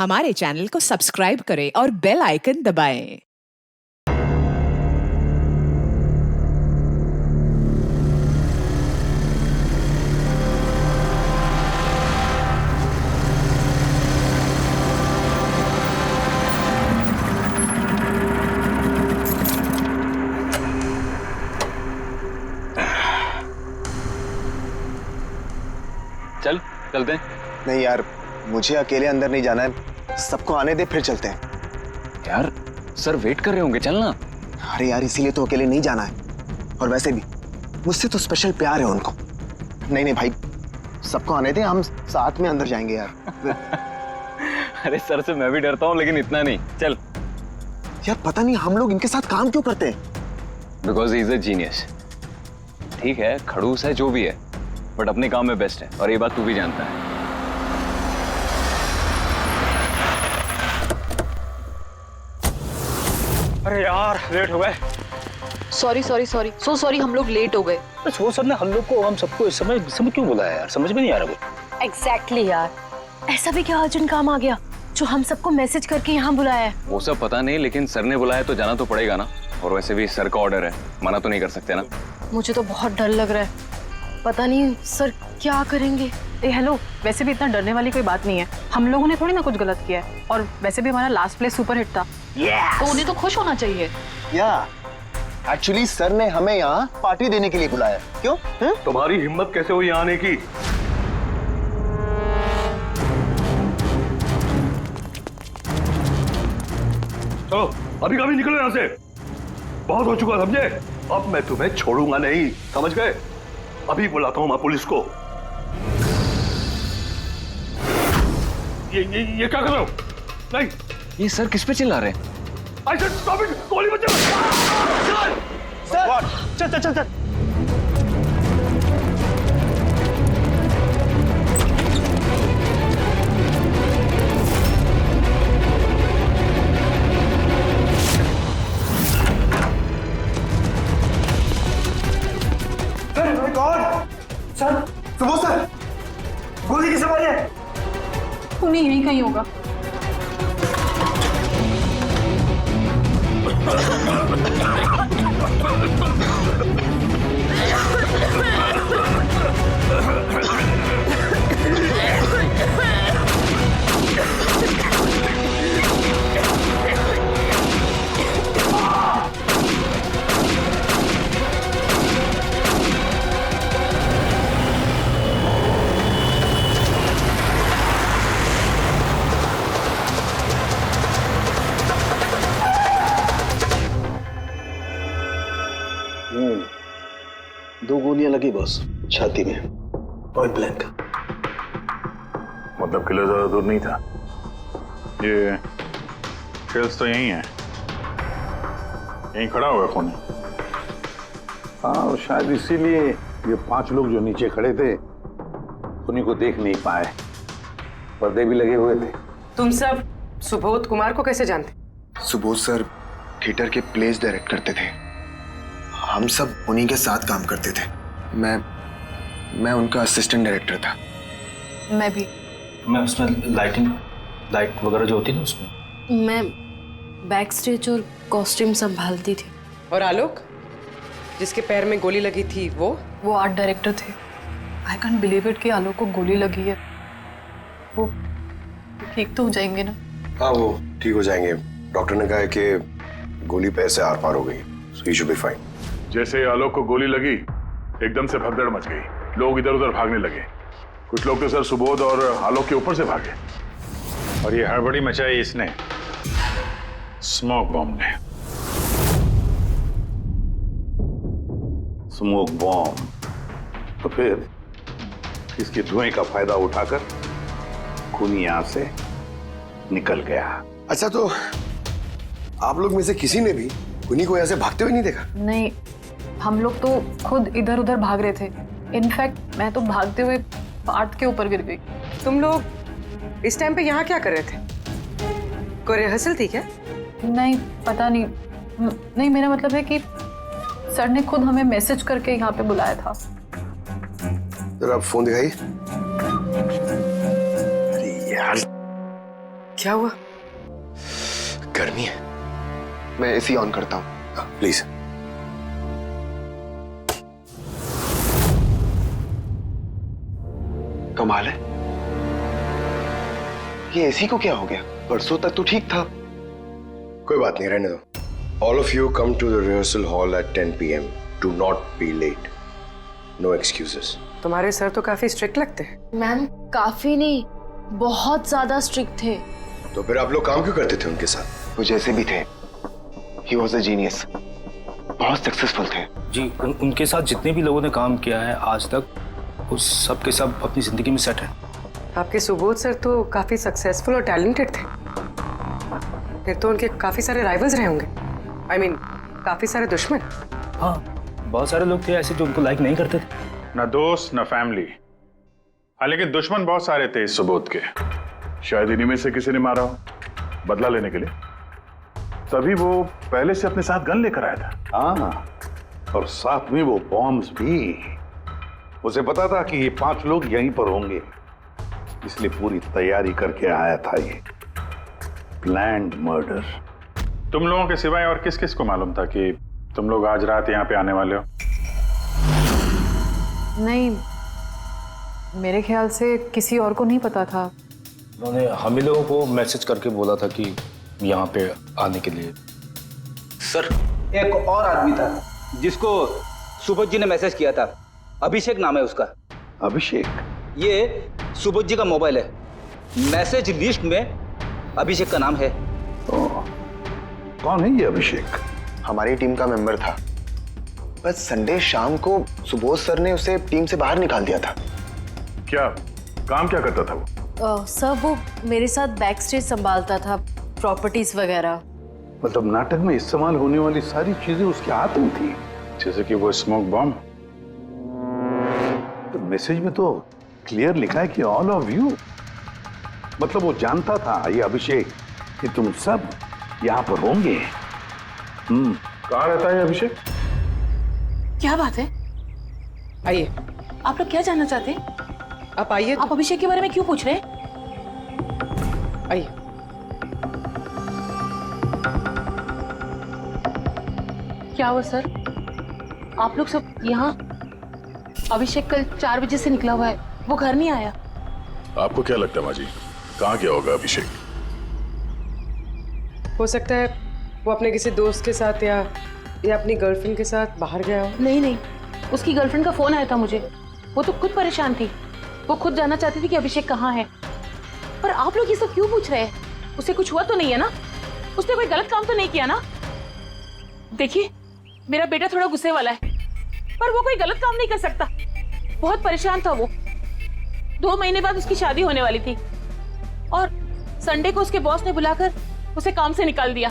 हमारे चैनल को सब्सक्राइब करें और बेल आइकन दबाएं। चलते हैं। नहीं यार, मुझे अकेले अंदर नहीं जाना है, सबको आने दे फिर चलते हैं। यार सर वेट कर रहे होंगे, चलना। अरे यार इसीलिए तो अकेले नहीं जाना है, और वैसे भी मुझसे तो स्पेशल प्यार है उनको। नहीं भाई, सबको आने दे, हम साथ में अंदर जाएंगे यार। अरे सर से मैं भी डरता हूँ, लेकिन इतना नहीं। चल यार पता नहीं हम लोग इनके साथ काम क्यों करते हैं। Because he is a genius. ठीक है, खड़ूस है जो भी है, बट अपने काम में बेस्ट है, और ये बात तू भी जानता है। अरे यार लेट हो गए। सॉरी सो सॉरी, हम लोग लेट हो गए। बस वो सब ने हम लोग को, हम सबको इस समय क्यों बुलाया यार, समझ में नहीं आ रहा वो। एग्जैक्टली यार, ऐसा भी क्या अर्जेंट काम आ गया जो हम सबको मैसेज करके यहाँ बुलाया है? वो सब पता नहीं, लेकिन सर ने बुलाया तो जाना तो पड़ेगा ना। और वैसे भी सर का ऑर्डर है, मना तो नहीं कर सकते ना। मुझे तो बहुत डर लग रहा है, पता नहीं सर क्या करेंगे। हेलो, वैसे भी इतना डरने वाली कोई बात नहीं है। हम लोगों ने थोड़ी ना कुछ गलत किया है, और वैसे भी हमारा लास्ट प्ले सुपर हिट था। तो उन्हें तो खुश होना चाहिए। या एक्चुअली सर ने हमें यहाँ पार्टी देने के लिए बुलाया। क्यों? तुम्हारी हिम्मत कैसे हुई यहाँ आने की? चलो अभी कभी निकलो यहाँ से, बहुत हो चुका समझे। अब मैं तुम्हें छोड़ूंगा नहीं, समझ गए? अभी बुलाता हूँ मैं पुलिस को। ये क्या कर रहे हो? नहीं, ये सर किस पे चिल्ला रहे हैं? I said stop it! गोली मत चलाओ! सर! चल। सर, सुबह सर, गोली किसे मारी है? उन्हें यहीं कहीं होगा। दो गोलियां लगी बॉस, छाती में, पॉइंट ब्लैंक। मतलब किलो ज्यादा दूर नहीं था। ये शेल्स तो यही है, यहीं खड़ा हुआ है खूनी। हाँ, शायद इसीलिए ये 5 लोग जो नीचे खड़े थे उन्हीं को देख नहीं पाए, पर्दे भी लगे हुए थे। तुम सब सुबोध कुमार को कैसे जानते? सुबोध सर थिएटर के प्लेस डायरेक्ट करते थे, हम सब उन्हीं के साथ काम करते थे। मैं उनका असिस्टेंट डायरेक्टर था। मैं भी। मैं उसमें लाइट वगैरह जो होती है ना उसमें। मैं बैक स्टेज और कॉस्ट्यूम संभालती थी। और आलोक, जिसके पैर में गोली लगी थी, वो आर्ट डायरेक्टर थे। आई कैंट बिलीव इट कि आलोक को गोली लगी है। वो ठीक तो हो जाएंगे ना? हाँ, वो ठीक हो जाएंगे। डॉक्टर ने कहा है कि गोली पैर से आर पार हो गई, so he should be fine। जैसे आलोक को गोली लगी, एकदम से भगदड़ मच गई, लोग इधर उधर भागने लगे। कुछ लोग तो सर सुबोध और आलोक के ऊपर से भागे, और ये हड़बड़ी मचाई इसने, स्मोक बॉम्ब ने। Smoke bomb. तो फिर इसके धुएं का फायदा उठाकर खूनी यहां से निकल गया। अच्छा, तो आप लोग में से किसी ने भी खूनी को ऐसे भागते हुए नहीं देखा? नहीं, हम लोग तो खुद इधर उधर भाग रहे थे। इनफैक्ट मैं तो भागते हुए पार्ट के ऊपर गिर गई। तुम लोग इस टाइम पे यहाँ क्या कर रहे थे? कोई रिहर्सल थी क्या? नहीं, पता नहीं। नहीं, मेरा मतलब है कि सर ने खुद हमें मैसेज करके यहाँ पे बुलाया था। जरा आप फोन दिखाइए। अरे यार, क्या हुआ? गर्मी है। मैं एसी ऑन करता हूँ। प्लीज। कमाल है, ये एसी को क्या हो गया? परसों तक तो ठीक था। कोई बात नहीं, रहने दो। All of you come to the rehearsal hall at 10 PM. Do not be late. No excuses. तुम्हारे सर तो काफी स्ट्रिक्ट लगते हैं। मैम काफी नहीं, बहुत ज्यादा स्ट्रिक्ट थे। तो फिर आप लोग काम क्यों करते थे उनके साथ? वो जैसे भी थे, he was a genius. बहुत सक्सेसफुल थे। जी उनके साथ जितने भी लोगों ने काम किया है आज तक, उस सब के सब अपनी जिंदगी में सेट है। आपके सुबोध सर तो काफी सक्सेसफुल और टैलेंटेड थे। फिर तो उनके काफी सारे राइवल्स रहे होंगे। I mean, काफी सारे दुश्मन। हाँ, बहुत सारे लोग थे ऐसे जो उनको लाइक नहीं करते थे। ना दोस्त ना फैमिली। हाँ, लेकिन दुश्मन बहुत सारे थे इस सुबोध के। शायद इन्हीं में से किसी ने मारा हो बदला लेने के लिए। तभी वो पहले से अपने साथ गन लेकर आया था। हाँ, और साथ में वो बॉम्ब्स भी। उसे पता था कि ये 5 लोग यहीं पर होंगे, इसलिए पूरी तैयारी करके आया था ये प्लान्ड मर्डर। तुम लोगों के सिवाय और किस किस को मालूम था कि तुम लोग आज रात यहाँ पे आने वाले हो? नहीं, मेरे ख्याल से किसी और को नहीं पता था। उन्होंने हम ही लोगों को मैसेज करके बोला था कि यहाँ पे आने के लिए। सर, एक और आदमी था जिसको सुबोध जी ने मैसेज किया था। अभिषेक नाम है उसका। अभिषेक? ये सुबोध जी का मोबाइल है। मैसेज लिस्ट में अभिषेक का नाम है। कौन है ये अभिषेक? हमारी टीम का मेंबर था, बस संडे शाम को सुबोध सर ने उसे टीम से बाहर निकाल दिया था। क्या काम क्या करता था वो? सर वो मेरे साथ बैक स्टेज संभालता था, प्रॉपर्टीज वगैरह। मतलब नाटक में इस्तेमाल होने वाली सारी चीजें उसके हाथ में थी, जैसे कि वो स्मोक बॉम्ब। तो मैसेज में तो क्लियर लिखा है कि ऑल ऑफ यू। मतलब वो जानता था ये अभिषेक कि तुम सब यहाँ पर होंगे। कहाँ रहता है अभिषेक? क्या बात है? आइए, आप लोग क्या जानना चाहते हैं? आप आइए। आप अभिषेक के बारे में क्यों पूछ रहे हैं? आइए। क्या हुआ सर? आप लोग सब यहाँ? अभिषेक कल 4 बजे से निकला हुआ है, वो घर नहीं आया। आपको क्या लगता है माँ जी, कहाँ गया होगा अभिषेक? हो सकता है वो अपने किसी दोस्त के साथ या अपनी गर्लफ्रेंड के साथ बाहर गया हो। नहीं, उसकी गर्लफ्रेंड का फोन आया था मुझे। वो तो खुद परेशान थी, वो खुद जानना चाहती थी कि अभिषेक कहाँ है। पर आप लोग ये सब क्यों पूछ रहे हैं? उसे कुछ हुआ तो नहीं है ना? उसने कोई गलत काम तो नहीं किया ना? देखिए, मेरा बेटा थोड़ा गुस्से वाला है, पर वो कोई गलत काम नहीं कर सकता। बहुत परेशान था वो। 2 महीने बाद उसकी शादी होने वाली थी और संडे को उसके बॉस ने बुलाकर उसे काम से निकाल दिया।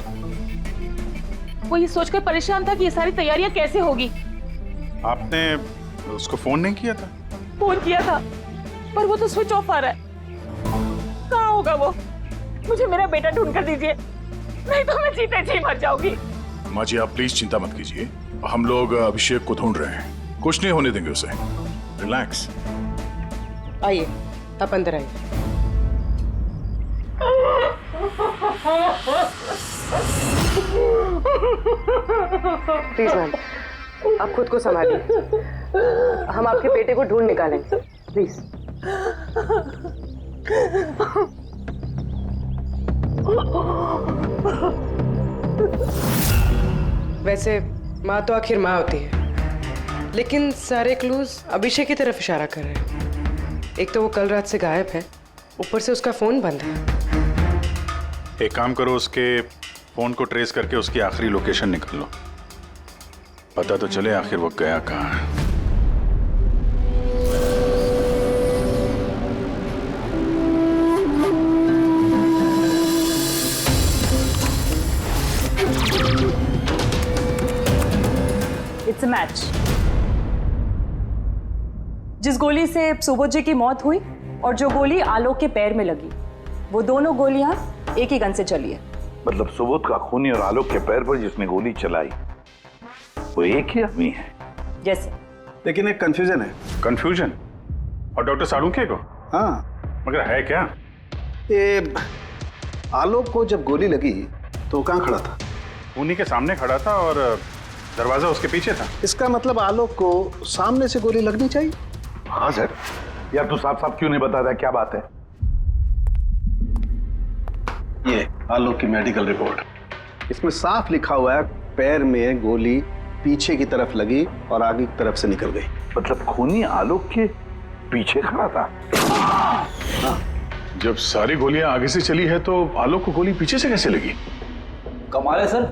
वो ये सोचकर परेशान था कि ये सारी तैयारियां कैसे होगी। आपने उसको फोन नहीं किया था? फोन किया था, पर वो तो स्विच ऑफ आ रहा है। कहाँ होगा वो? मुझे मेरा बेटा ढूंढ कर दीजिए, नहीं तो मैं जीते जी मर जाऊंगी। माँ जी, आप प्लीज चिंता मत कीजिए, हम लोग अभिषेक को ढूंढ रहे हैं। कुछ नहीं होने देंगे उसे। रिलैक्स। आइए, आप अंदर आइए। प्लीज मैम, आप खुद को संभालिए। हम आपके बेटे को ढूंढ निकालेंगे, प्लीज। वैसे माँ तो आखिर माँ होती है, लेकिन सारे क्लूज अभिषेक की तरफ इशारा कर रहे हैं। एक तो वो कल रात से गायब है, ऊपर से उसका फोन बंद है। एक काम करो, उसके फोन को ट्रेस करके उसकी आखिरी लोकेशन निकाल लो, पता तो चले आखिर वो गया कहाँ है। It's a match. जिस गोली से सुबोध जी की मौत हुई और जो गोली आलोक के पैर में लगी, वो दोनों गोलियां एक ही गन से चली है। मतलब सुबोध का खूनी और आलोक के पैर पर जिसने गोली चलाई वो एक ही आदमी है? जैसे। लेकिन एक कंफ्यूजन है। कंफ्यूजन? और डॉक्टर सालुंखे को? हाँ। मगर है क्या? आलोक को जब गोली लगी तो कहाँ खड़ा था? उन्हीं के सामने खड़ा था और दरवाजा उसके पीछे था। इसका मतलब आलोक को सामने से गोली लगनी चाहिए। हाँ सर। यार तू साफ साफ क्यों नहीं बताता क्या बात है? ये आलोक की मेडिकल रिपोर्ट, इसमें साफ लिखा हुआ है पैर में गोली पीछे की तरफ लगी और आगे की तरफ से निकल गई। मतलब खूनी आलोक के पीछे खड़ा था? हाँ। जब सारी गोलियां आगे से चली है तो आलोक को गोली पीछे से कैसे लगी? कमाल है सर,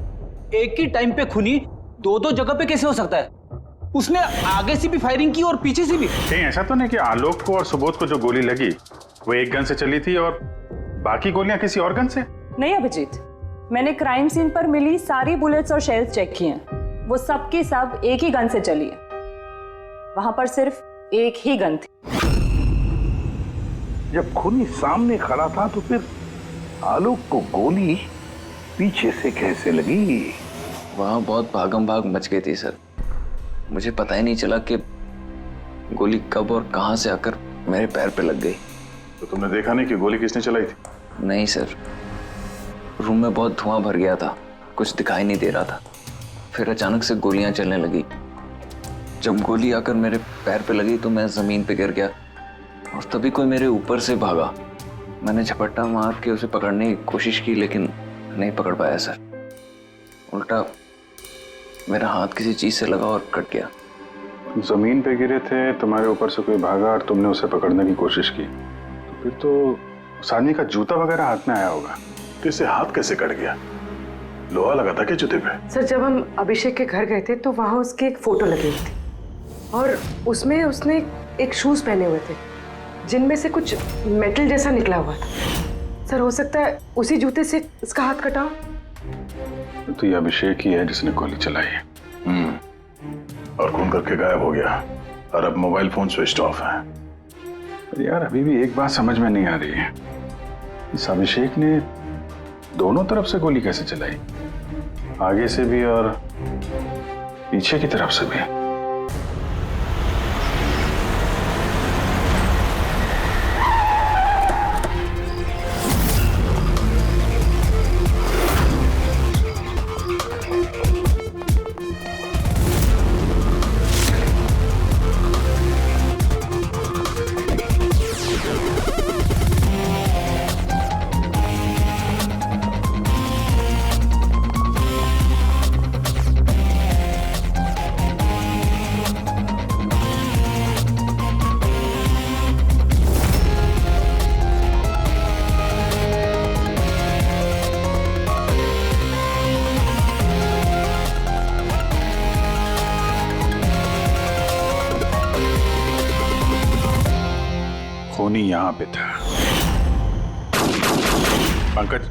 एक ही टाइम पे खूनी दो दो जगह पे कैसे हो सकता है? उसने आगे से भी फायरिंग की और पीछे से भी। कहीं ऐसा तो नहीं कि आलोक को और सुबोध को जो गोली लगी वो एक गन से चली थी और बाकी गोलियां किसी और गन से? नहीं अभिजीत, मैंने क्राइम सीन पर मिली सारी बुलेट्स और शेल्स चेक किए हैं, वो सब की सब एक ही गन से चली है। वहां पर सिर्फ एक ही गन थी। जब खूनी सामने खड़ा था तो फिर आलोक को गोली पीछे से कैसे लगी? वहां बहुत भागम भाग मच गई थी सर, मुझे पता ही नहीं चला कि गोली कब और कहां से आकर मेरे पैर पे लग गई। तो तुमने देखा नहीं कि गोली किसने चलाई थी? नहीं सर, रूम में बहुत धुआं भर गया था, कुछ दिखाई नहीं दे रहा था। फिर अचानक से गोलियां चलने लगी। जब गोली आकर मेरे पैर पे लगी तो मैं जमीन पे गिर गया और तभी कोई मेरे ऊपर से भागा। मैंने झपट्टा मार के उसे पकड़ने की कोशिश की लेकिन नहीं पकड़ पाया सर। उल्टा मेरा हाथ किसी चीज से लगा और कट गया। जमीन पे गिरे थे, तुम्हारे ऊपर से कोई भागा और तुमने उसे पकड़ने की कोशिश की, तो फिर तो उस आदमी का जूता वगैरह हाथ में आया होगा। तो इसे हाथ कैसे कट गया? लोहा लगा था क्या जूते पे? सर जब हम अभिषेक के घर गए थे तो वहां उसकी एक फोटो लगी हुई थी और उसमें उसने एक शूज पहने हुए थे जिनमें से कुछ मेटल जैसा निकला हुआ था। सर हो सकता है उसी जूते से इसका हाथ कटा हो। तो ये अभिषेक ही है जिसने गोली चलाई है। और खून करके गायब हो गया और अब मोबाइल फोन स्विच ऑफ है। यार अभी भी एक बात समझ में नहीं आ रही है, इस अभिषेक ने दोनों तरफ से गोली कैसे चलाई? आगे से भी और पीछे की तरफ से भी। खूनी यहां पे था। पंकज,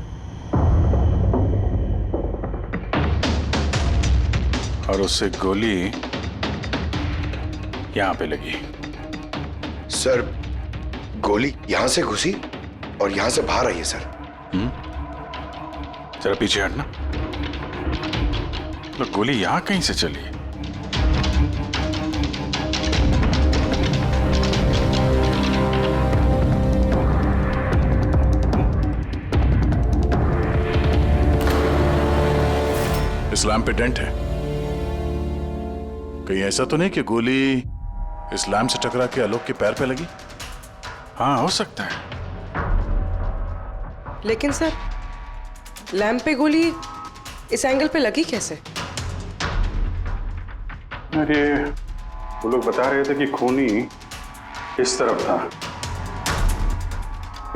और उससे गोली यहां पे लगी। सर गोली यहां से घुसी और यहां से बाहर आई है सर। जरा पीछे हटना। तो गोली यहां कहीं से चली है? इस लैम्प पे डेंट है, कहीं ऐसा तो नहीं कि गोली इस लैम्प से टकरा के आलोक के पैर पे लगी? हाँ हो सकता है। लेकिन सर लैंप पे गोली इस एंगल पे लगी कैसे? अरे वो लोग बता रहे थे कि खूनी इस तरफ था,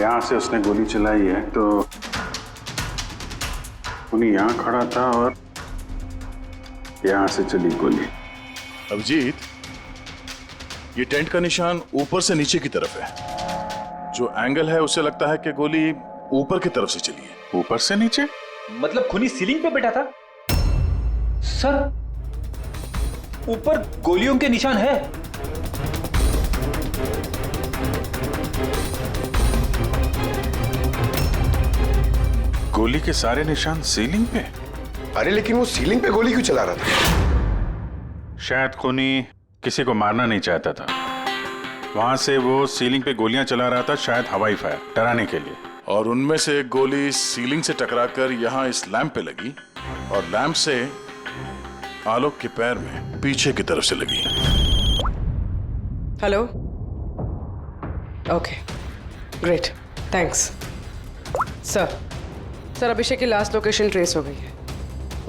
यहां से उसने गोली चलाई है, तो खूनी यहां खड़ा था और यहां से चली गोली। अभिजीत, ये टेंट का निशान ऊपर से नीचे की तरफ है, जो एंगल है उससे लगता है कि गोली ऊपर की तरफ से चली है। ऊपर से नीचे? मतलब खूनी सीलिंग पे बैठा था? सर ऊपर गोलियों के निशान है। गोली के सारे निशान सीलिंग पे? अरे लेकिन वो सीलिंग पे गोली क्यों चला रहा था? शायद खूनी किसी को मारना नहीं चाहता था, वहां से वो सीलिंग पे गोलियां चला रहा था, शायद हवाई फायर डराने के लिए। और उनमें से एक गोली सीलिंग से टकराकर यहां इस लैंप पे लगी और लैंप से आलोक के पैर में पीछे की तरफ से लगी। Hello, okay, great, thanks. Sir Abhishek की लास्ट लोकेशन ट्रेस हो गई है।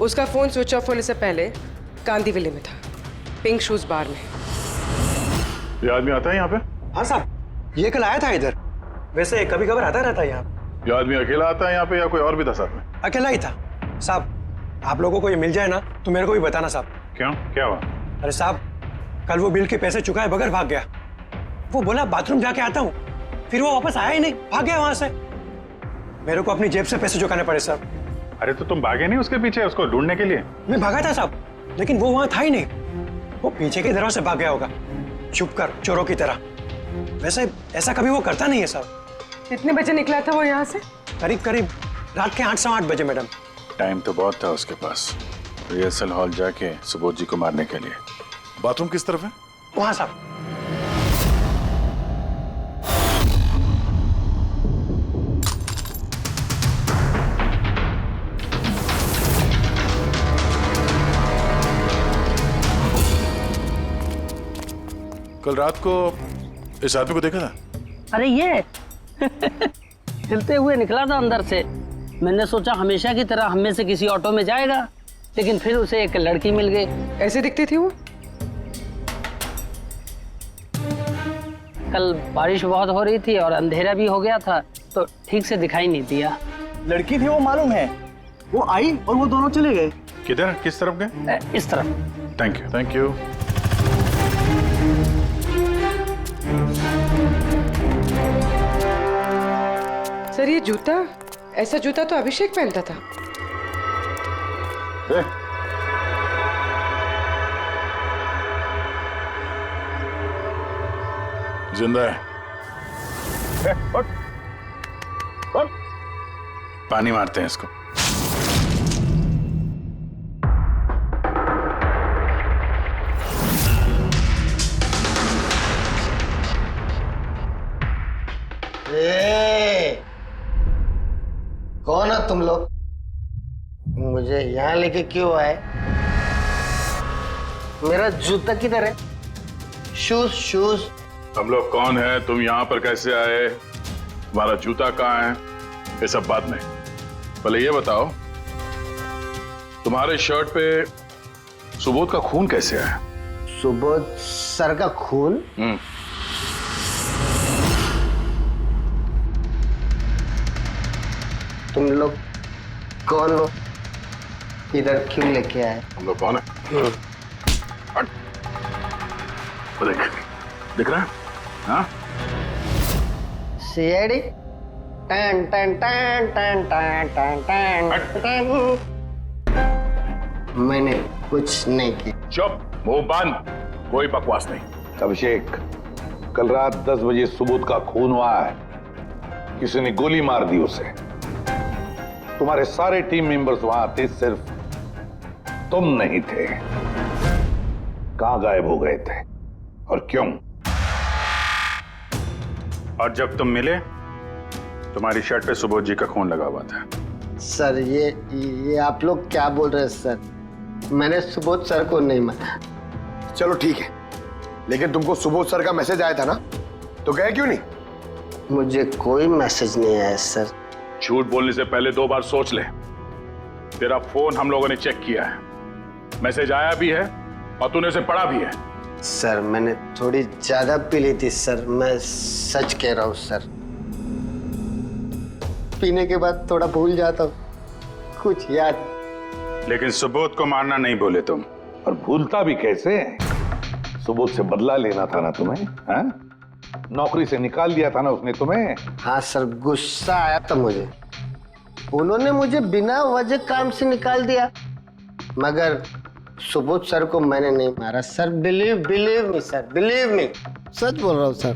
उसका फोन स्विच ऑफ होने से पहले कांदीवली में था, पिंक शूज बार में। ये आदमी आता है यहाँ पे? हाँ साहब, ये कल आया था इधर। वैसे कभी कभार आता रहता है यहाँ। ये आदमी अकेला आता है यहाँ पे या कोई और भी था साथ में? अकेला ही था साहब। आप लोगों को ये मिल जाए ना तो मेरे को भी बताना साहब। क्यों, क्या हुआ? अरे साहब, कल वो बिल के पैसे चुकाए बगैर भाग गया। वो बोला बाथरूम जाके आता हूँ, फिर वो वापस आया ही नहीं, भाग गया वहां से। मेरे को अपनी जेब से पैसे चुकाने पड़े साहब। अरे तो तुम भागे नहीं उसके पीछे उसको ढूंढने के लिए? मैं भागा था साहब, लेकिन वो वहां था ही नहीं। वो पीछे की दरवाजे से भाग गया होगा, छुप कर, चोरों की तरह। वैसे ऐसा कभी वो करता नहीं है साहब। कितने बजे निकला था वो यहाँ से? करीब रात के 8 सवा 8 बजे मैडम। टाइम तो बहुत था उसके पास रिहर्सल हॉल जाके सुबोध जी को मारने के लिए। बाथरूम किस तरफ है? वहां साहब। कल रात को इस आदमी को देखा था? अरे ये हिलते हुए निकला था अंदर से। मैंने सोचा हमेशा की तरह हम में से किसी ऑटो में जाएगा, लेकिन फिर उसे एक लड़की मिल गई। ऐसे दिखती थी वो? कल बारिश बहुत हो रही थी और अंधेरा भी हो गया था, तो ठीक से दिखाई नहीं दिया। लड़की थी वो मालूम है। वो आई और वो दोनों चले गए। किधर, किस तरफ गए? इस तरफ। Thank you. Thank you. Sir ये जूता, ऐसा जूता तो अभिषेक पहनता था। जिंदा है। पानी मारते हैं इसको। कौन हो तुम लोग? मुझे यहाँ लेके क्यों आए? मेरा जूता किधर है? शूज। हम लोग कौन है, तुम यहाँ पर कैसे आए, तुम्हारा जूता कहाँ है, ये सब बात नहीं। पहले ये बताओ, तुम्हारे शर्ट पे सुबोध का खून कैसे आया? सुबोध सर का खून? तुम लोग कौन हो? इधर क्यों लेके आए? हम लोग कौन है? दिख रहा है? हाँ? सीआईडी? टन टन टन टन टन टन टन। मैंने कुछ नहीं किया। चुप, मुंह बंद, कोई बकवास नहीं। अभिषेक, कल रात 10 बजे सुबोध का खून हुआ है। किसी ने गोली मार दी उसे। तुम्हारे सारे टीम मेंबर्स वहां थे, सिर्फ तुम नहीं थे। कहां गायब हो गए थे और क्यों? और जब तुम मिले तुम्हारी शर्ट पे सुबोध जी का खून लगा हुआ था। सर ये आप लोग क्या बोल रहे हैं सर? मैंने सुबोध सर को नहीं मारा। चलो ठीक है, लेकिन तुमको सुबोध सर का मैसेज आया था ना, तो गए क्यों नहीं? मुझे कोई मैसेज नहीं आया सर। झूठ बोलने से पहले 2 बार सोच ले। तेरा फोन हम लोगों ने चेक किया है, मैसेज आया भी है और तूने उसे पढ़ा भी है। सर मैंने थोड़ी ज्यादा पी ली थी सर, मैं सच कह रहा हूँ सर। पीने के बाद थोड़ा भूल जाता हूँ, कुछ याद। लेकिन सुबोध को मारना नहीं बोले तुम। और भूलता भी कैसे? सुबोध से बदला लेना था ना तुम्हें, हाँ? नौकरी से निकाल दिया था ना उसने तुम्हें। हाँ सर, गुस्सा आया था मुझे। उन्होंने मुझे बिना वजह काम से निकाल दिया, मगर सुबोध सर को मैंने नहीं मारा sir. Believe me sir, believe me, सच बोल रहा हूँ सर।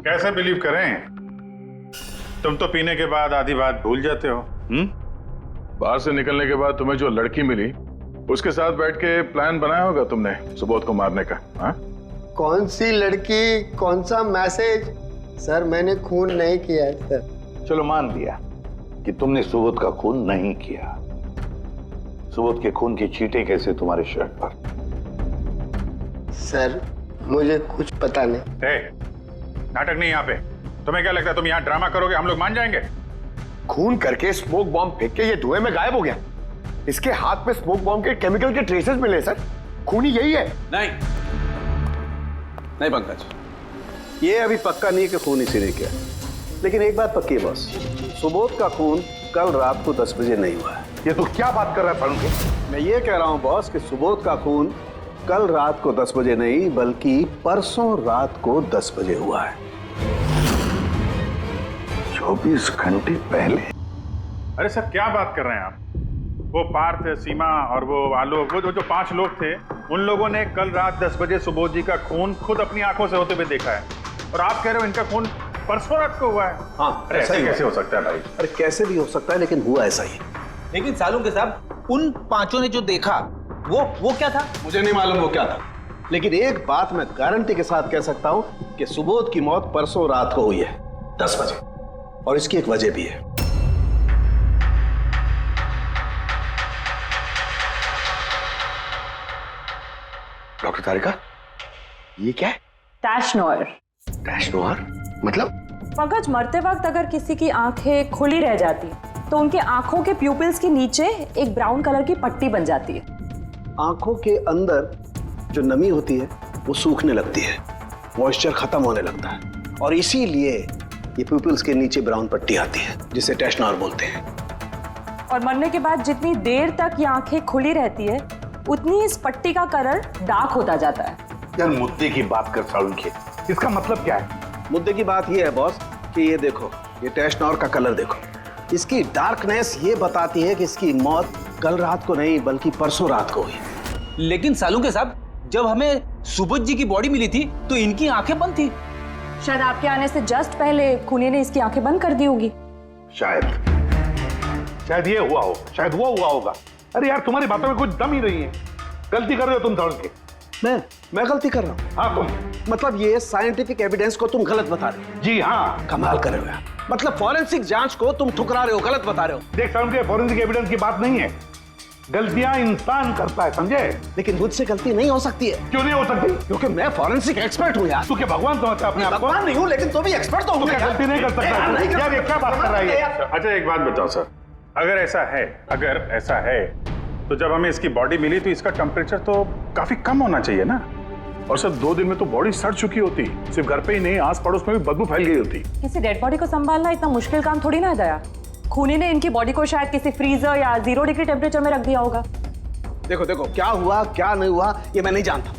कैसे बिलीव करें? तुम तो पीने के बाद आधी बात भूल जाते हो। बाहर से निकलने के बाद तुम्हें जो लड़की मिली उसके साथ बैठ के प्लान बनाया होगा तुमने सुबोध को मारने का। हाँ? कौन सी लड़की, कौन सा मैसेज? सर मैंने खून नहीं किया सर। चलो मान लिया, कि तुमने सुबोध का खून नहीं किया। सुबोध के खून की चींटे कैसे तुम्हारे शर्ट पर? सर मुझे कुछ पता नहीं। नाटक नहीं यहाँ पे। तुम्हें क्या लगता है तुम यहाँ ड्रामा करोगे हम लोग मान जाएंगे? खून करके स्मोक बॉम्ब फेंक के ये धुएं में गायब हो गया। इसके हाथ में स्मोक बॉम्ब के केमिकल के ट्रेसेस मिले सर। खूनी यही है। नहीं पंकज, ये अभी पक्का नहीं कि खून इसी ने किया, लेकिन एक बात पक्की है बॉस, सुबोध का खून कल रात को 10 बजे नहीं हुआ है। ये तो क्या बात कर रहा है सालुंके? मैं ये कह रहा हूं बॉस कि सुबोध का खून कल रात को 10 बजे नहीं बल्कि परसों रात को 10 बजे हुआ है। 24 घंटे पहले। अरे सर क्या बात कर रहे हैं आप? वो पार्थ, सीमा और वो आलोक, वो जो 5 लोग थे, उन लोगों ने कल रात 10 बजे सुबोध जी का खून खुद अपनी आंखों से होते हुए देखा है, और आप कह रहे हो इनका खून परसों रात को हुआ है? हाँ, अरे ऐसे कैसे हो सकता है भाई? अरे कैसे भी हो सकता है, लेकिन हुआ ऐसा ही। लेकिन सालुंके साहब, उन 5 ने जो देखा वो क्या था? मुझे नहीं मालूम वो क्या था, लेकिन एक बात मैं गारंटी के साथ कह सकता हूं कि सुबोध की मौत परसों रात को हुई है 10 बजे, और इसकी एक वजह भी है। डॉक्टर तारिका, ये क्या है? टैश नोयर। टैश नोयर मतलब? पंकज, मरते वक्त अगर किसी की आंखें खुली रह जाती तो उनके आंखों के प्यूपिल्स के नीचे एक ब्राउन कलर की पट्टी बन जाती है। आंखों के अंदर जो नमी होती है वो सूखने लगती है, मॉइस्चर खत्म होने लगता है, और इसीलिए ये प्यूपिल्स के नीचे ब्राउन पट्टी आती है जिसे टैश नोयर बोलते हैं। और मरने के बाद जितनी देर तक ये आंखें खुली रहती है उतनी इस पट्टी का कलर डार्क होता जाता है। यार मुद्दे की बात कर सालुंके, इसका मतलब क्या है? मुद्दे की बात ये है बॉस कि ये देखो, ये टैश नोयर का कलर देखो, इसकी डार्कनेस ये बताती है कि इसकी मौत कल रात को नहीं बल्कि परसों रात को हुई। लेकिन सालुंके साहब, जब हमें सुबोध जी की बॉडी मिली थी तो इनकी आंखें बंद थी। शायद आपके आने से जस्ट पहले खूनी ने इसकी आंखें बंद कर दी होगी। शायद ये हुआ हो, शायद वो हुआ होगा। अरे यार तुम्हारी बातों में कुछ दम ही नहीं है। गलती कर रहे हो तुम सालुंके। मैं गलती कर रहा हूँ? हाँ तुम। मतलब ये साइंटिफिक एविडेंस को तुम गलत बता रहे हो? जी हाँ। कमाल कर रहे हो यार, मतलब फॉरेंसिक जांच को तुम ठुकरा रहे हो, गलत बता रहे हो। देख सालुंके, फॉरेंसिक एविडेंस की बात नहीं है, गलतियां इंसान करता है, समझे? लेकिन मुझसे गलती नहीं हो सकती है। क्यों नहीं हो सकती? क्योंकि मैं फॉरेंसिक एक्सपर्ट हूँ यार। तू क्या भगवान समझता है अपने आप को? भगवान नहीं हूँ, लेकिन तो भी एक्सपर्ट तो हूँ। गलती नहीं कर सकता यार, ये क्या बात कर रहा है? अच्छा एक बात बताओ सर, अगर ऐसा है तो जब हमें इसकी बॉडी मिली तो इसका टेम्परेचर तो काफी कम होना चाहिए ना, और सर 2 दिन में तो बॉडी सड़ चुकी होती, सिर्फ घर पे ही नहीं आस पड़ोस में भी बदबू फैल गई होती। किसी डेड बॉडी को संभालना इतना मुश्किल काम थोड़ी ना है दया। खूनी ने इनकी बॉडी को शायद किसी फ्रीजर या 0 डिग्री टेम्परेचर में रख दिया होगा। देखो क्या हुआ क्या नहीं हुआ ये मैं नहीं जानता,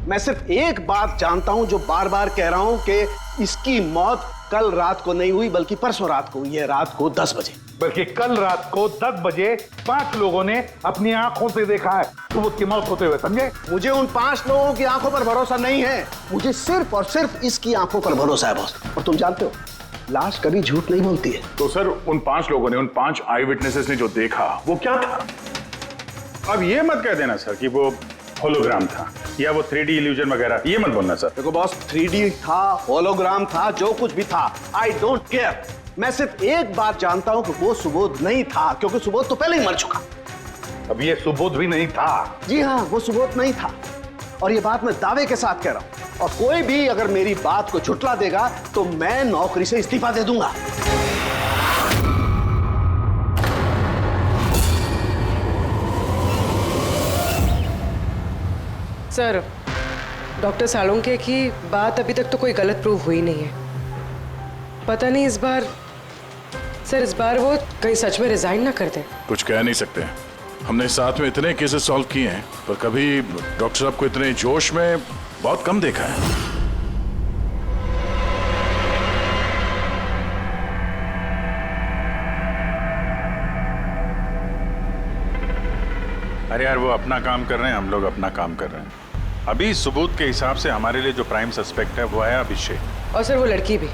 मैं सिर्फ एक बात जानता हूं जो बार बार कह रहा हूं कि इसकी मौत कल रात को नहीं हुई बल्कि परसों रात को हुई है, रात को 10 बजे। बल्कि कल रात को 10 बजे 5 लोगों ने अपनी आंखों से देखा है सुबोध की मौत होते हुए, समझे? मुझे उन 5 लोगों की आंखों पर भरोसा नहीं है, मुझे सिर्फ और सिर्फ इसकी आंखों पर भरोसा है बॉस। और तुम जानते हो लाश कभी झूठ नहीं बोलती है। तो सर उन 5 लोगों ने, उन 5 आई विटनेसेस ने जो देखा वो क्या था? अब ये मत कह देना सर कि वो होलोग्राम था या वो 3D इल्यूजन वगैरह, ये मत बोलना सर। देखो बॉस, 3D था, होलोग्राम था, जो कुछ भी था, आई डोंट केयर। मैं सिर्फ एक बात जानता हूं कि वो सुबोध नहीं था, क्योंकि सुबोध तो पहले ही मर चुका। अब ये सुबोध भी नहीं था? जी हाँ, वो सुबोध नहीं था, और ये बात मैं दावे के साथ कह रहा हूं, और कोई भी अगर मेरी बात को झुठला देगा तो मैं नौकरी से इस्तीफा दे दूंगा। सर, डॉक्टर सालुंके की बात अभी तक तो कोई गलत प्रूव हुई नहीं है। पता नहीं इस बार वो कहीं सच में रिजाइन ना कर दें। कुछ कह नहीं सकते, हमने साथ में इतने केसेस सॉल्व किए हैं पर कभी डॉक्टर साहब को इतने जोश में बहुत कम देखा है। अरे यार वो अपना काम कर रहे हैं, हम लोग अपना काम कर रहे हैं। अभी सबूत के हिसाब से हमारे लिए जो प्राइम सस्पेक्ट है वो है अभिषेक। और सर वो लड़की भी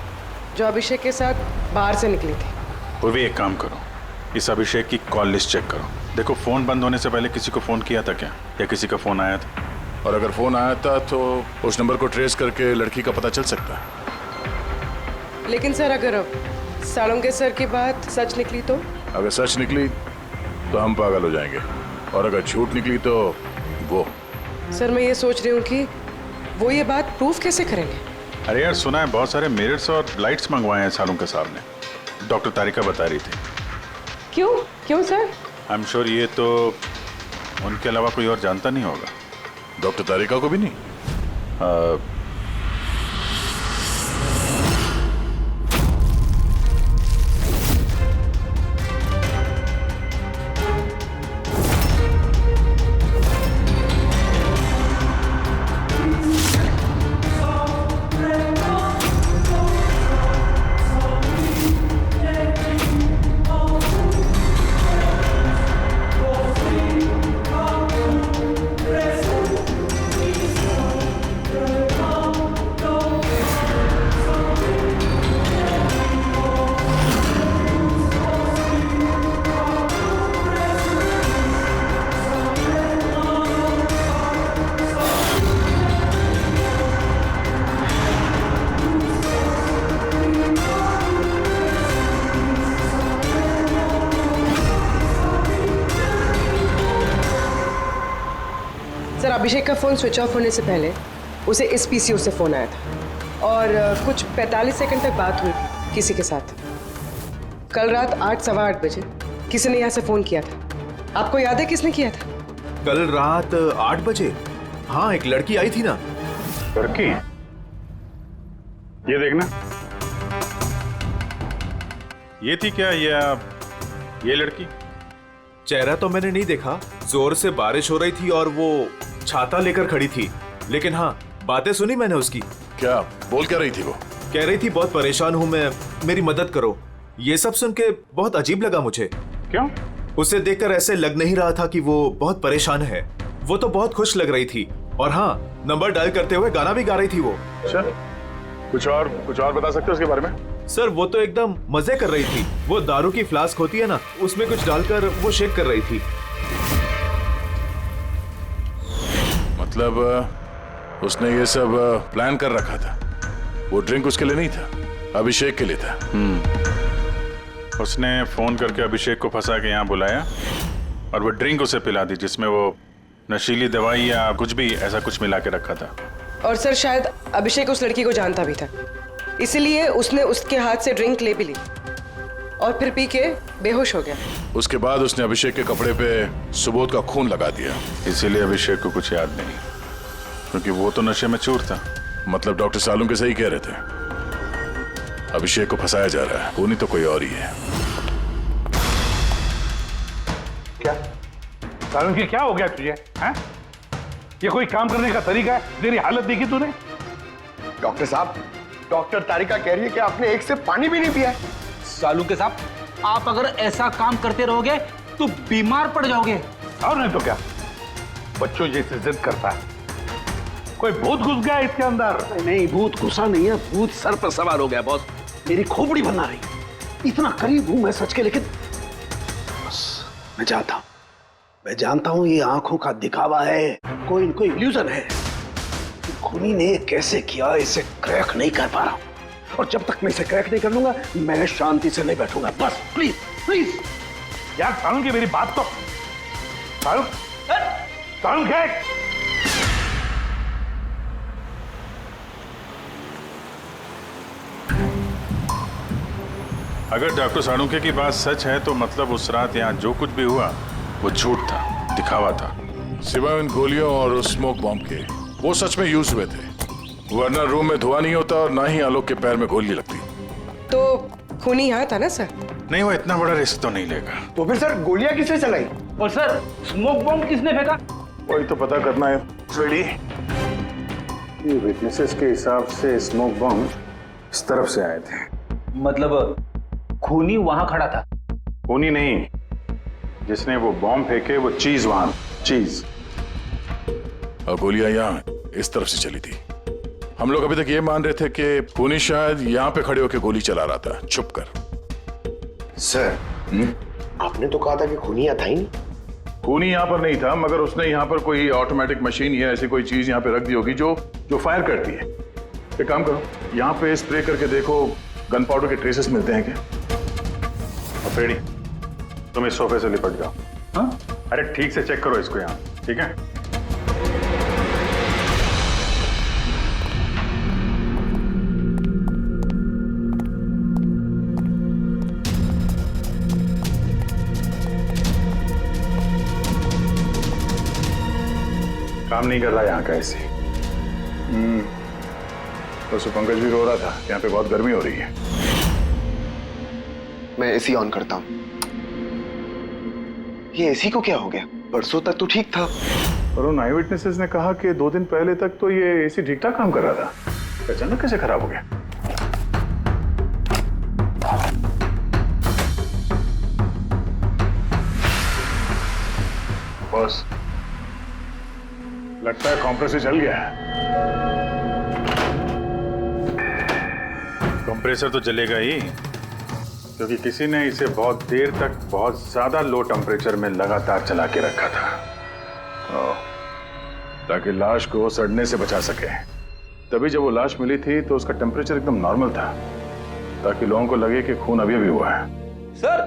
जो अभिषेक के साथ बाहर से निकली थी। पूर्वी एक काम करो, इस अभिषेक की कॉल लिस्ट चेक करो, देखो फोन बंद होने से पहले किसी को फोन किया था क्या, या किसी का फोन आया था? और अगर फोन आया था तो उस नंबर को ट्रेस करके लड़की का पता चल सकता है। लेकिन सर अगर सालुंके सर की बात सच निकली तो? अगर सच निकली तो हम पागल हो जाएंगे, और अगर झूठ निकली तो वो। सर मैं ये सोच रही हूँ कि वो ये बात प्रूफ कैसे करेंगे? अरे यार सुना है बहुत सारे मिरर्स और लाइट्स मंगवाए हैं सालों के साहब ने, डॉक्टर तारिका बता रही थी। क्यों क्यों सर? आई एम श्योर ये तो उनके अलावा कोई और जानता नहीं होगा। डॉक्टर तारिका को भी नहीं? सर अभिषेक का फोन स्विच ऑफ होने से पहले उसे इस पीसीओ से फोन आया था और कुछ 45 सेकंड तक बात हुई थी किसी के साथ। कल रात 8:15 बजे किसी ने यहाँ से फोन किया था। आपको याद है किसने किया था? कल रात 8 बजे? हाँ, एक लड़की आई थी ना। लड़की? ये देखना, ये थी क्या ये लड़की? चेहरा तो मैंने नहीं देखा, जोर से बारिश हो रही थी और वो छाता लेकर खड़ी थी, लेकिन हाँ बातें सुनी मैंने उसकी। क्या बोल क्या रही थी वो? कह रही थी बहुत परेशान हूँ मैं, मेरी मदद करो। ये सब सुन के बहुत अजीब लगा मुझे। क्यों? उसे देखकर ऐसे लग नहीं रहा था कि वो बहुत परेशान है। वो तो बहुत खुश लग रही थी, और हाँ नंबर डायल करते हुए गाना भी गा रही थी वो। अच्छा, कुछ और बता सकते हो उसके बारे में? सर वो तो एकदम मजे कर रही थी। वो दारू की फ्लास्क होती है ना, उसमें कुछ डालकर वो शेक कर रही थी। मतलब उसने ये सब प्लान कर रखा था। वो ड्रिंक उसके लिए नहीं था, अभिषेक के लिए था। उसने फोन करके अभिषेक को फंसा के यहाँ बुलाया और वो ड्रिंक उसे पिला दी जिसमें वो नशीली दवाई या कुछ भी ऐसा कुछ मिला के रखा था। और सर शायद अभिषेक उस लड़की को जानता भी था, इसलिए उसने उसके हाथ से ड्रिंक ले भी ली और फिर पी के बेहोश हो गया। उसके बाद उसने अभिषेक के कपड़े पे सुबोध का खून लगा दिया। इसीलिए अभिषेक को कुछ याद नहीं, क्योंकि वो तो नशे में चूर था। मतलब डॉक्टर सालुंके सही कह रहे थे, अभिषेक को फंसाया जा रहा है, वो नहीं तो कोई और ही है। क्या सालुंके, क्या हो गया तुझे? हैं? ये कोई काम करने का तरीका है? तेरी हालत देखी तूने? डॉक्टर साहब, डॉक्टर तारिका कह रही है कि आपने एक से पानी भी नहीं पिया है। सालुंके साहब, आप अगर ऐसा काम करते रहोगे तो बीमार पड़ जाओगे। और नहीं तो क्या, बच्चों जैसे जिद करता है। कोई भूत घुस गया इसके अंदर? नहीं, भूत घुसा नहीं है, भूत सर पर सवार हो गया बॉस। मेरी खोपड़ी बना रही, इतना करीब हूं मैं सच के, लेकिन बस मैं जाता हूं, मैं जानता हूं ये आंखों का दिखावा है, कोई इल्यूजन है। खूनी ने कैसे किया इसे क्रैक नहीं कर पा रहा हूं, और जब तक मैं इसे क्रैक नहीं कर लूंगा मैं शांति से नहीं बैठूंगा। बस प्लीज प्लीज यार सालुंके, मेरी बात तो सालुंके। अगर डॉक्टर सालुंके की बात सच है तो मतलब उस रात यहाँ जो कुछ भी हुआ वो झूठ था, दिखावा था। सिवाय उन गोलियों और उस स्मोक बॉम्ब के, वो सच में यूज हुए थे, वरना रूम में धुआं नहीं होता और ना ही आलोक के पैर में गोली लगती। तो खूनी यहाँ था ना सर? नहीं, वो इतना बड़ा रिस्क तो नहीं लेगा। तो फिर सर गोलियां किसने चलाई? और सर स्मोक बॉम्ब किसने फेंका? वही तो पता करना है। रेडी? ये विटनेसेस के हिसाब से स्मोक बॉम्ब इस तरफ से आए थे। मतलब खूनी वहां खड़ा था? खूनी नहीं, जिसने वो बॉम्ब फेंके वो चीज वहां, चीज। और गोलियां यहाँ इस तरफ से चली थी। हम लोग अभी तक ये मान रहे थे कि खूनी शायद यहाँ पे खड़े होकर गोली चला रहा था छुप कर। सर आपने तो कहा था कि खूनी यहाँ था ही नहीं। खूनी यहाँ पर नहीं था, मगर उसने यहाँ पर कोई ऑटोमेटिक मशीन या ऐसी कोई चीज यहाँ पे रख दी होगी जो फायर करती है। एक काम करो, यहाँ पे स्प्रे करके देखो, गन पाउडर के ट्रेसेस मिलते हैं क्या? अफेड़ी, तुम इस सोफे से लिपट जाओ। हाँ, अरे ठीक से चेक करो इसको यहाँ, ठीक है? काम नहीं कर रहा यहाँ का एसी। तो पंकज भी रो रहा था, यहाँ पे बहुत गर्मी हो रही है। मैं एसी ऑन करता हूँ। ये एसी को क्या हो गया? परसों तक तो ठीक था। और उन आई विटनेसेस ने कहा कि 2 दिन पहले तक तो ये एसी ठीक ठाक काम कर रहा था, अचानक कैसे खराब हो गया? बॉस, लगता है कंप्रेसर जल गया है। कंप्रेसर तो जलेगा ही, क्योंकि किसी ने इसे बहुत देर तक बहुत ज्यादा लो टेम्परेचर में लगातार चला के रखा था, ताकि लाश को सड़ने से बचा सके। तभी जब वो लाश मिली थी तो उसका टेम्परेचर एकदम नॉर्मल था, ताकि लोगों को लगे कि खून अभी अभी हुआ है। सर,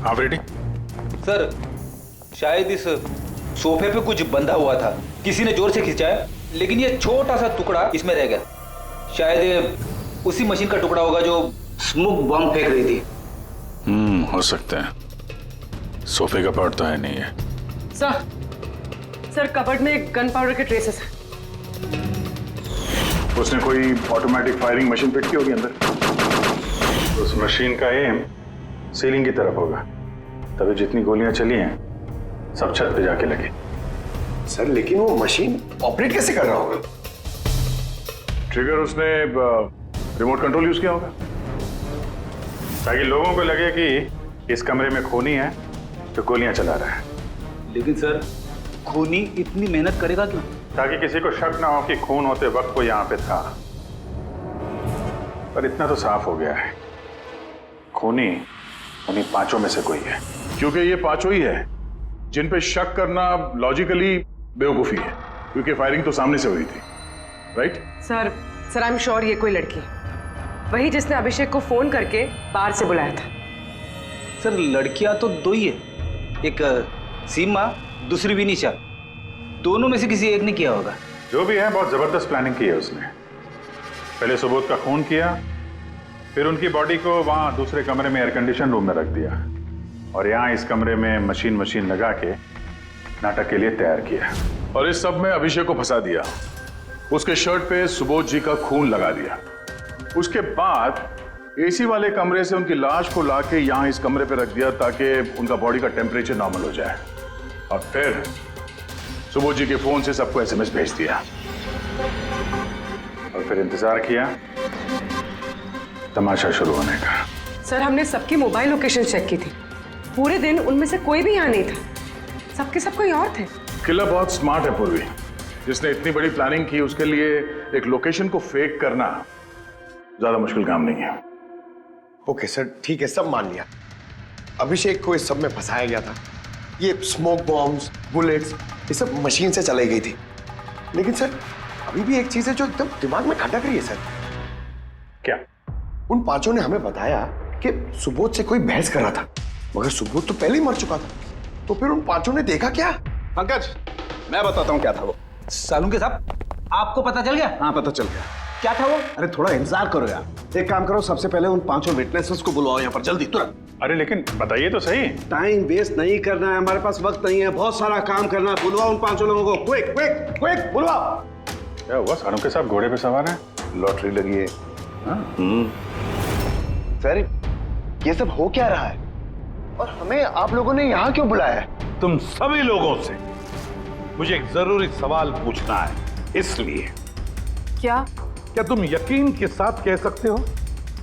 हाँ रेडी? सर, शायद इस सोफे पे कुछ बंधा हुआ था, किसी ने जोर से खींचा, लेकिन ये छोटा सा टुकड़ा इसमें रह गया। शायद ये उसी मशीन का टुकड़ा होगा जो स्मोक बम फेंक रही थी। हो सकता है। सोफे का पार्ट तो है नहीं है। सर कबर्ड में गन पाउडर के ट्रेसेस हैं। उसने कोई ऑटोमेटिक फायरिंग मशीन फिट की होगी अंदर। उस मशीन का एम सीलिंग की तरफ होगा, तभी जितनी गोलियां चली हैं सब छत पे जाके लगी। सर लेकिन वो मशीन ऑपरेट कैसे कर रहा होगा? ट्रिगर उसने रिमोट कंट्रोल यूज किया होगा, ताकि लोगों को लगे कि इस कमरे में खूनी है तो गोलियां चला रहा है। लेकिन सर, खूनी इतनी मेहनत करेगा क्यों? ताकि किसी को शक ना हो कि खून होते वक्त वो यहाँ पे था। पर इतना तो साफ हो गया है, खूनी उन्हीं 5 में से कोई है, क्योंकि ये 5 ही है जिन पे शक करना लॉजिकली बेवकूफी है, क्योंकि फायरिंग तो सामने से हुई थी, right? Sir I am sure ये कोई लड़की है, वही जिसने अभिषेक को फोन करके बाहर से बुलाया था। सर लड़कियां तो 2 ही है, एक सीमा, दूसरी विनीशा। दोनों में से किसी एक ने किया होगा। जो भी है, बहुत जबरदस्त प्लानिंग की है उसने। पहले सुबोध का खून किया, फिर उनकी बॉडी को वहां दूसरे कमरे में एयर कंडीशन रूम में रख दिया, और यहाँ इस कमरे में मशीन लगा के नाटक के लिए तैयार किया। और इस सब में अभिषेक को फंसा दिया, उसके शर्ट पे सुबोध जी का खून लगा दिया। उसके बाद एसी वाले कमरे से उनकी लाश को लाके यहाँ इस कमरे पे रख दिया, ताकि उनका बॉडी का टेम्परेचर नॉर्मल हो जाए। और फिर सुबोध जी के फोन से सबको SMS भेज दिया, और फिर इंतजार किया तमाशा शुरू होने का। सर हमने सबकी मोबाइल लोकेशन चेक की थी, पूरे दिन उनमें से कोई भी यहाँ नहीं था, सबके सब कोई और थे। किलर बहुत स्मार्ट है पूर्वी, जिसने इतनी बड़ी प्लानिंग की, उसके लिए एक लोकेशन को फेक करना ज्यादा मुश्किल काम नहीं है। ओके सर, ठीक है, सब मान लिया। अभिषेक को इस सब में फंसाया गया था। ये स्मोक बॉम्ब्स, बुलेट्स, ये सब मशीन से चलाई गई थी। लेकिन सर अभी भी एक चीज है जो एकदम दिमाग में खटक रही है सर। क्या? उन 5 ने हमें बताया कि सुबोध से कोई बहस कर रहा था, मगर सुबोध तो पहले ही मर चुका था। तो फिर उन 5 ने देखा क्या? पंकज, मैं बताता हूँ क्या था वो। सालुंके साहब, आपको पता चल गया? हाँ, पता चल गया। क्या था वो? अरे थोड़ा इंतजार करो यार। एक काम करो, सबसे पहले उन 5 विटनेसेस को बुलाओ यहाँ पर जल्दी, तुरंत। अरे लेकिन बताइए तो सही। टाइम वेस्ट नहीं करना है, हमारे पास वक्त नहीं है, बहुत सारा काम करना है। बुलवाओ उन 5 लोगों को, क्विक क्विक क्विक बुलवाओ। क्या हुआ? सालुंके साहब घोड़े पे सवार है, लॉटरी लगी है। सर ये सब हो क्या रहा है, और हमें आप लोगों ने यहाँ क्यों बुलाया है? तुम सभी लोगों से मुझे एक जरूरी सवाल पूछना है, इसलिए। क्या तुम यकीन के साथ कह सकते हो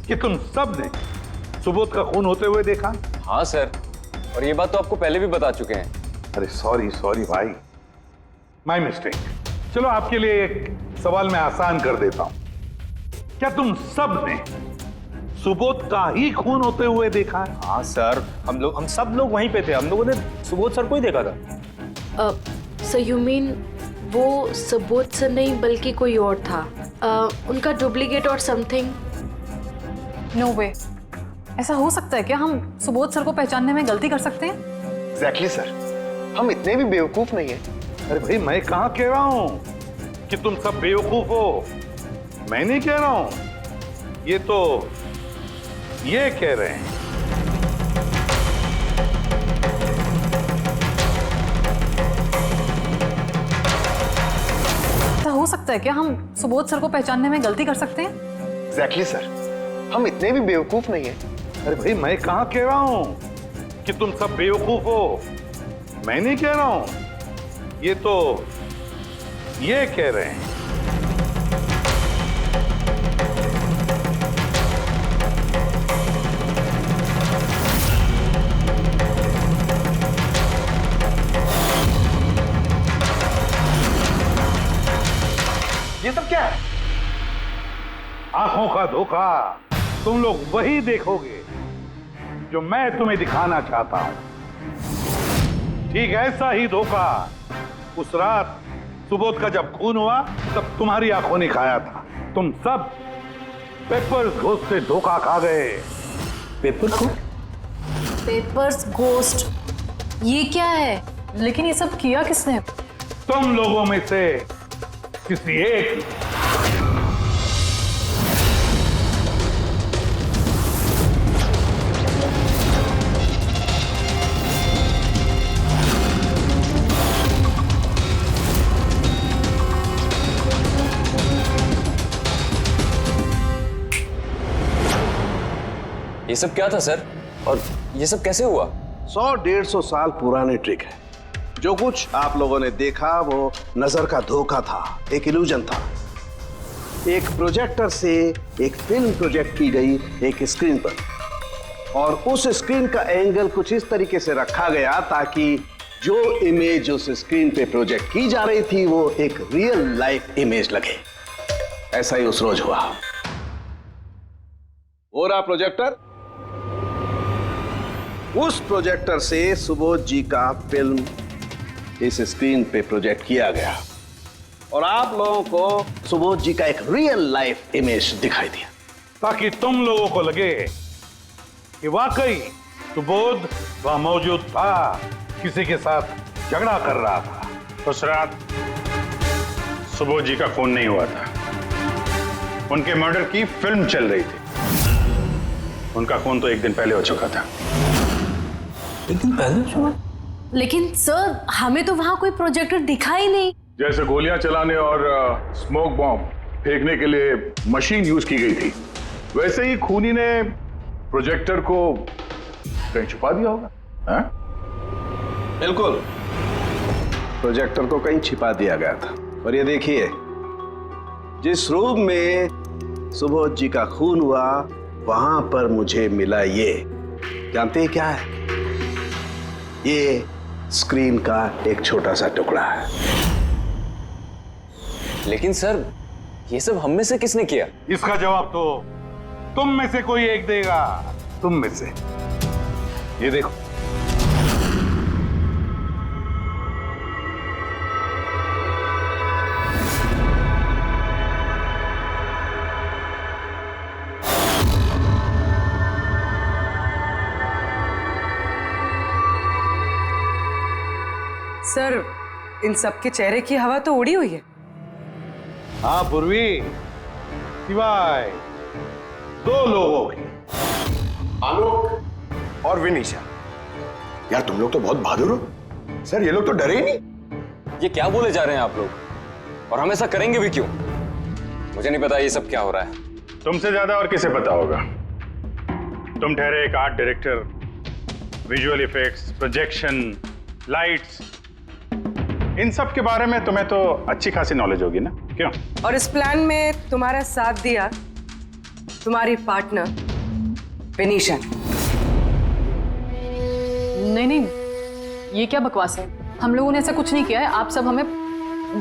कि तुम सब ने सुबोध का खून होते हुए देखा? हाँ सर, और ये बात तो आपको पहले भी बता चुके हैं। अरे सॉरी भाई, माय मिस्टेक। चलो आपके लिए एक सवाल मैं आसान कर देता हूं। क्या तुम सब ने सुबोध का ही खून होते हुए देखा है? हाँ सर, हम सब लोग वहीं पे थे। हम लोगों ने सुबोध सर को ही देखा था। सर यू मीन वो सुबोध सर नहीं बल्कि कोई और था, उनका डुप्लीकेट और समथिंग। नो वे, ऐसा हो सकता है क्या? हम सुबोध सर को पहचानने में गलती कर सकते हैं? एग्जैक्टली सर, हम इतने भी बेवकूफ नहीं है। अरे भाई मैं कहाँ कह रहा हूँ कि तुम सब बेवकूफ हो, मैं नहीं कह रहा हूँ, ये कह रहे हैं। ऐसा हो सकता है क्या? हम सुबोध सर को पहचानने में गलती कर सकते हैं? एग्जैक्टली सर, हम इतने भी बेवकूफ नहीं है। अरे भाई मैं कहाँ कह रहा हूँ कि तुम सब बेवकूफ हो, मैं नहीं कह रहा हूँ, ये कह रहे हैं। ये सब क्या है? आंखों का धोखा, तुम लोग वही देखोगे जो मैं तुम्हें दिखाना चाहता हूं। ठीक ऐसा ही धोखा उस रात सुबोध का जब खून हुआ तब तुम्हारी आंखों ने खाया था। तुम सब पेपर्स घोस्ट से धोखा खा गए। पेपर्स घोस्ट, ये क्या है? लेकिन ये सब किया किसने? तुम लोगों में से किसी एक ने। ये सब क्या था सर, और ये सब कैसे हुआ? 100-150 साल पुरानी ट्रिक है। जो कुछ आप लोगों ने देखा वो नजर का धोखा था, एक इल्यूजन था। एक प्रोजेक्टर से एक फिल्म प्रोजेक्ट की गई एक स्क्रीन पर, और उस स्क्रीन का एंगल कुछ इस तरीके से रखा गया ताकि जो इमेज उस स्क्रीन पे प्रोजेक्ट की जा रही थी वो एक रियल लाइफ इमेज लगे। ऐसा ही उस रोज हुआ। वो रहा प्रोजेक्टर। उस प्रोजेक्टर से सुबोध जी का फिल्म इस स्क्रीन पे प्रोजेक्ट किया गया और आप लोगों को सुबोध जी का एक रियल लाइफ इमेज दिखाई दिया, ताकि तुम लोगों को लगे कि वाकई सुबोध वहां मौजूद था, किसी के साथ झगड़ा कर रहा था। उस रात सुबोध जी का खून नहीं हुआ था, उनके मर्डर की फिल्म चल रही थी। उनका खून तो एक दिन पहले हो चुका था। एक दिन पहले हुआ? लेकिन सर, हमें तो वहां कोई प्रोजेक्टर दिखा ही नहीं। जैसे गोलियां चलाने और स्मोक बॉम्ब फेंकने के लिए मशीन यूज की गई थी, वैसे ही खूनी ने प्रोजेक्टर को कहीं छुपा दिया होगा। हाँ? बिल्कुल, प्रोजेक्टर को कहीं छिपा दिया गया था। और ये देखिए, जिस रूम में सुबोध जी का खून हुआ वहां पर मुझे मिला ये, जानते हैं क्या है? ये स्क्रीन का एक छोटा सा टुकड़ा है। लेकिन सर, ये सब हम में से किसने किया? इसका जवाब तो तुम में से कोई एक देगा। तुम में से। ये देखो, सर, इन सबके चेहरे की हवा तो उड़ी हुई है। हाँ पूर्वी, सिवाय 2 लोगों की, आलोक और विनीशा। यार तुम लोग तो बहुत बहादुर हो। सर ये लोग तो डरे ही नहीं। ये क्या बोले जा रहे हैं आप लोग, और हम ऐसा करेंगे भी क्यों? मुझे नहीं पता ये सब क्या हो रहा है। तुमसे ज्यादा और किसे पता होगा? तुम ठहरे एक art director, visual effects, projection, lights, इन सब के बारे में तुम्हें तो अच्छी खासी नॉलेज होगी ना, क्यों? और इस प्लान में तुम्हारा साथ दिया तुम्हारी पार्टनर विनीशा। नहीं, ये क्या बकवास है? हम लोगों ने ऐसा कुछ नहीं किया है। आप सब हमें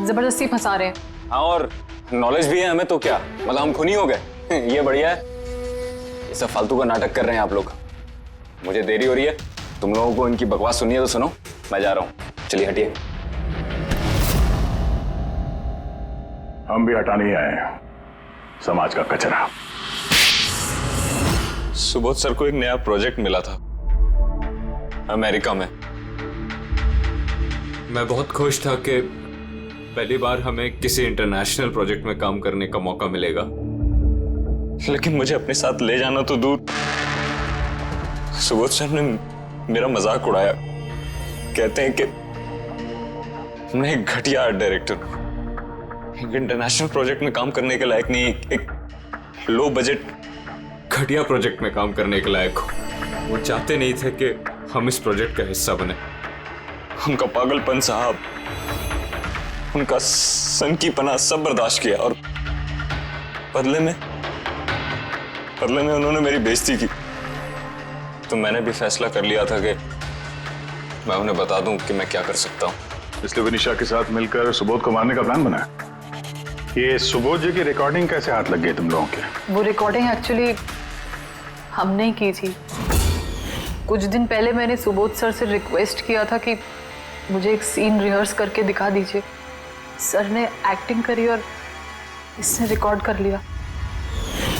जबरदस्ती फंसा रहे हैं। हाँ, और नॉलेज भी है हमें, तो क्या मतलब हम खूनी हो गए? ये बढ़िया है। ये सब फालतू का नाटक कर रहे हैं आप लोग। मुझे देरी हो रही है, तुम लोगों को इनकी बकवास सुननी है तो सुनो, मैं जा रहा हूँ। चलिए हटिए। हम भी हटाने ही आए हैं समाज का कचरा। सुबोध सर को एक नया प्रोजेक्ट मिला था अमेरिका में। मैं बहुत खुश था कि पहली बार हमें किसी इंटरनेशनल प्रोजेक्ट में काम करने का मौका मिलेगा, लेकिन मुझे अपने साथ ले जाना तो दूर। सुबोध सर ने मेरा मजाक उड़ाया, कहते हैं कि मैं एक घटिया आर्ट डायरेक्टर हूं, एक इंटरनेशनल प्रोजेक्ट में काम करने के लायक नहीं, एक लो बजट घटिया प्रोजेक्ट में काम करने के लायक हूं। वो चाहते नहीं थे कि हम इस प्रोजेक्ट का हिस्सा बने। उनका पागलपन साहब, उनका सनकीपना सब बर्दाश्त किया और बदले में उन्होंने मेरी बेइज्जती की। तो मैंने भी फैसला कर लिया था कि मैं उन्हें बता दूं कि मैं क्या कर सकता हूं। इसलिए विनिशा के साथ मिलकर सुबोध को मारने का प्लान बनाया। ये सुबोध जी की रिकॉर्डिंग कैसे हाथ लग गई तुम लोगों के? वो रिकॉर्डिंग एक्चुअली हमने की थी। कुछ दिन पहले मैंने सुबोध सर से रिक्वेस्ट किया था कि मुझे एक सीन रिहर्स करके दिखा दीजिए। सर ने एक्टिंग करी और इसने रिकॉर्ड कर लिया।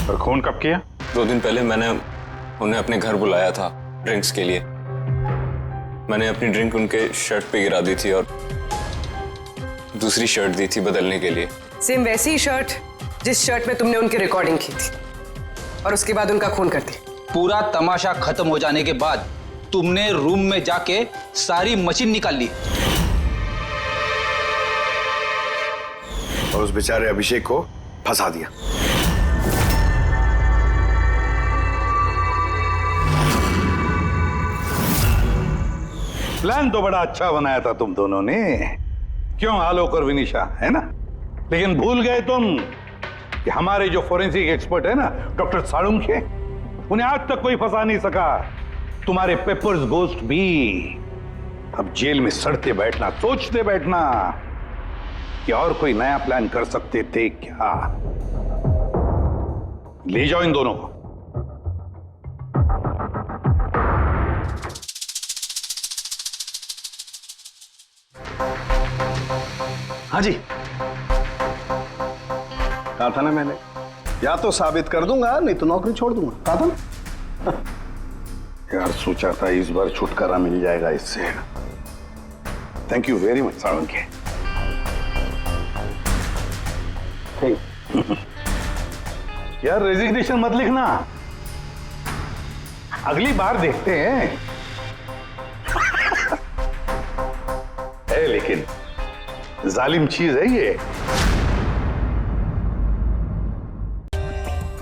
और खून कब किया? 2 दिन पहले मैंने उन्हें अपने घर बुलाया था ड्रिंक्स के लिए। मैंने अपनी ड्रिंक उनके शर्ट पे गिरा दी थी और दूसरी शर्ट दी थी बदलने के लिए। सेम वैसी ही शर्ट जिस शर्ट में तुमने उनकी रिकॉर्डिंग की थी, और उसके बाद उनका खून कर दिया। पूरा तमाशा खत्म हो जाने के बाद तुमने रूम में जाके सारी मशीन निकाल ली और उस बेचारे अभिषेक को फंसा दिया। प्लान तो बड़ा अच्छा बनाया था तुम दोनों ने, क्यों आलोक और विनिशा, है ना? लेकिन भूल गए तुम कि हमारे जो फोरेंसिक एक्सपर्ट है ना, डॉक्टर साळुंखे, उन्हें आज तक कोई फंसा नहीं सका। तुम्हारे पेपर्स गोस्ट भी अब जेल में सड़ते बैठना, सोचते बैठना कि और कोई नया प्लान कर सकते थे क्या। ले जाओ इन दोनों को। हाँ जी, कहा था ना मैंने, या तो साबित कर दूंगा नहीं तो नौकरी छोड़ दूंगा, कहा था ना। यार सोचा था इस बार छुटकारा मिल जाएगा इससे। Thank you very much Salunkhe. यार रेजिग्नेशन मत लिखना, अगली बार देखते हैं। है लेकिन जालिम चीज है ये।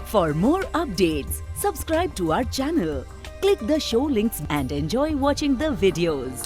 For more updates, subscribe to our channel, click the show links and enjoy watching the videos.